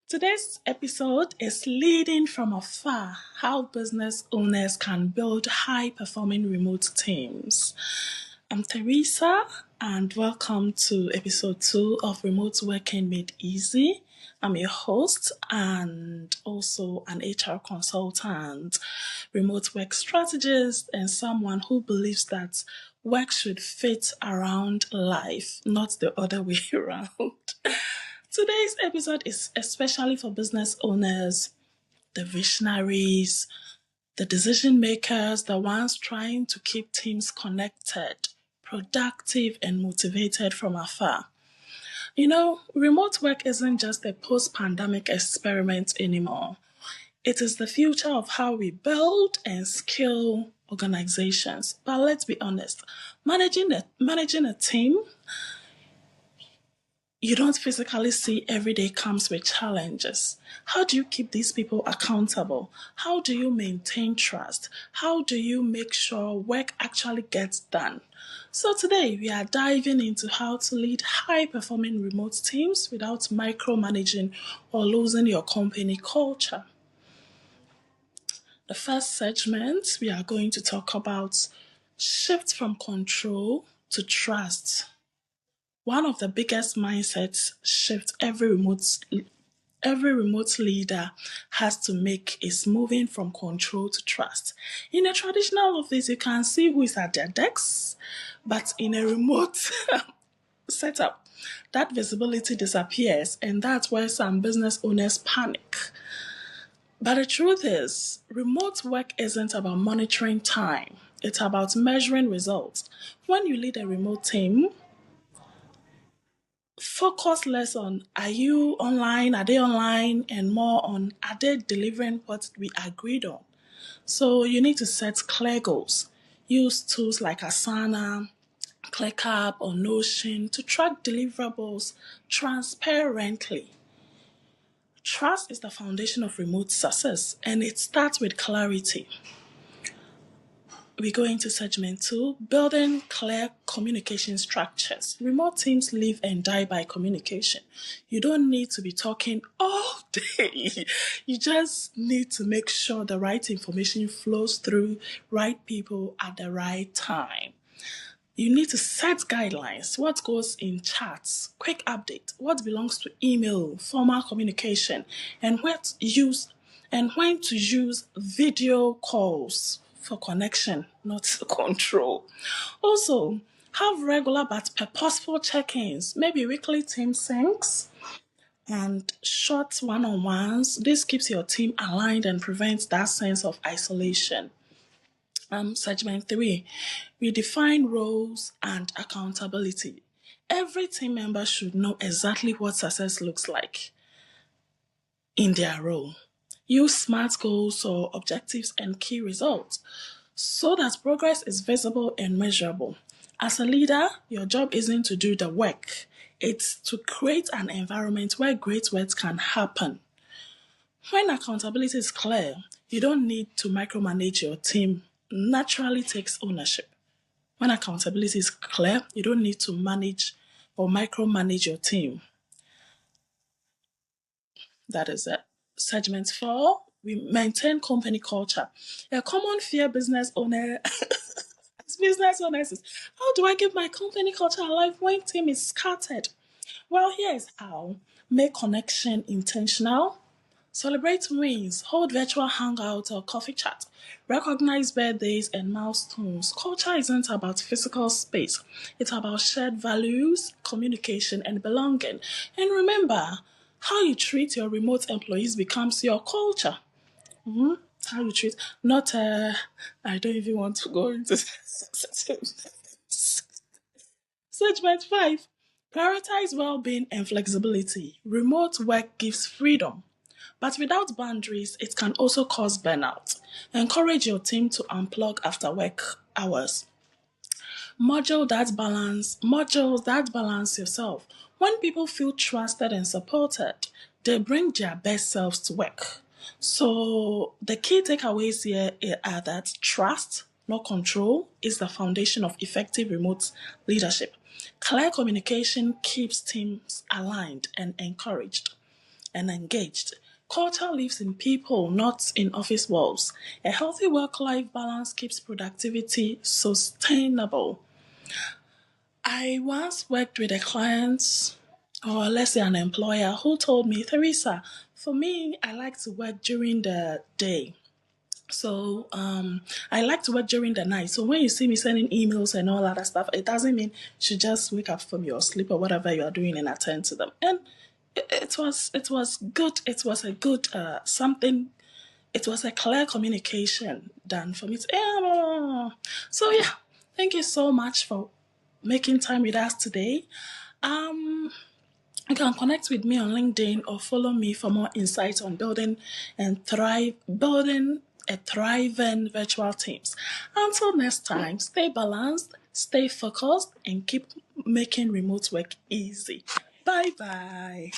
Today's episode is Leading from Afar: How Business Owners Can Build High-Performing Remote Teams. I'm Theresa, and welcome to episode 2 of Remote Working Made Easy. I'm your host and also an HR consultant, remote work strategist, and someone who believes that work should fit around life, not the other way around. Today's episode is especially for business owners, the visionaries, the decision makers, the ones trying to keep teams connected, productive, and motivated from afar. Remote work isn't just a post-pandemic experiment anymore. It is the future of how we build and scale organizations. But let's be honest, managing a team you don't physically see every day comes with challenges. How do you keep these people accountable? How do you maintain trust? How do you make sure work actually gets done? So today we are diving into how to lead high-performing remote teams without micromanaging or losing your company culture. The first segment, we are going to talk about shift from control to trust. One of the biggest mindset shifts every remote leader has to make is moving from control to trust. In a traditional office, you can see who is at their desks, but in a remote setup, that visibility disappears, and that's where some business owners panic. But the truth is, remote work isn't about monitoring time. It's about measuring results. When you lead a remote team, focus less on are they online, and more on are they delivering what we agreed on. So you need to set clear goals. Use tools like Asana, ClickUp, or Notion to track deliverables transparently. Trust is the foundation of remote success, and it starts with clarity. We go into segment 2, building clear communication structures. Remote teams live and die by communication. You don't need to be talking all day. You just need to make sure the right information flows through right people at the right time. You need to set guidelines. What goes in chats, quick update, what belongs to email, formal communication, and when to use video calls for connection, not control. Also, have regular but purposeful check-ins, maybe weekly team syncs and short one-on-ones. This keeps your team aligned and prevents that sense of isolation. Segment 3, we define roles and accountability. Every team member should know exactly what success looks like in their role. Use SMART goals or objectives and key results so that progress is visible and measurable. As a leader, your job isn't to do the work. It's to create an environment where great work can happen. When accountability is clear, you don't need to micromanage your team. Naturally takes ownership. When accountability is clear, you don't need to manage or micromanage your team. That is it. Segment 4, we maintain company culture. A common fear business owners is, how do I keep my company culture alive when team is scattered? Well, here is how. Make connection intentional. Celebrate wins, hold virtual hangouts or coffee chat, recognize birthdays and milestones. Culture isn't about physical space. It's about shared values, communication, and belonging. And remember, how you treat your remote employees becomes your culture. How you treat, not, I don't even want to go into Segment 5, prioritize well-being and flexibility. Remote work gives freedom, but without boundaries, it can also cause burnout. Encourage your team to unplug after work hours. Modules that balance yourself. When people feel trusted and supported, they bring their best selves to work. So the key takeaways here are that trust, not control, is the foundation of effective remote leadership. Clear communication keeps teams aligned and encouraged. and engaged. Culture lives in people, not in office walls. A healthy work-life balance keeps productivity sustainable. I once worked with a client, or let's say an employer, who told me, Theresa, for me, I like to work during the day. So I like to work during the night. So when you see me sending emails and all that stuff, it doesn't mean you should just wake up from your sleep or whatever you are doing and attend to them. And it was good. It was a good something. It was a clear communication done for me. So yeah, thank you so much for making time with us today. Um, you can connect with me on LinkedIn or follow me for more insights on building a thriving virtual teams. Until next time, stay balanced, stay focused, and keep making remote work easy. Bye bye.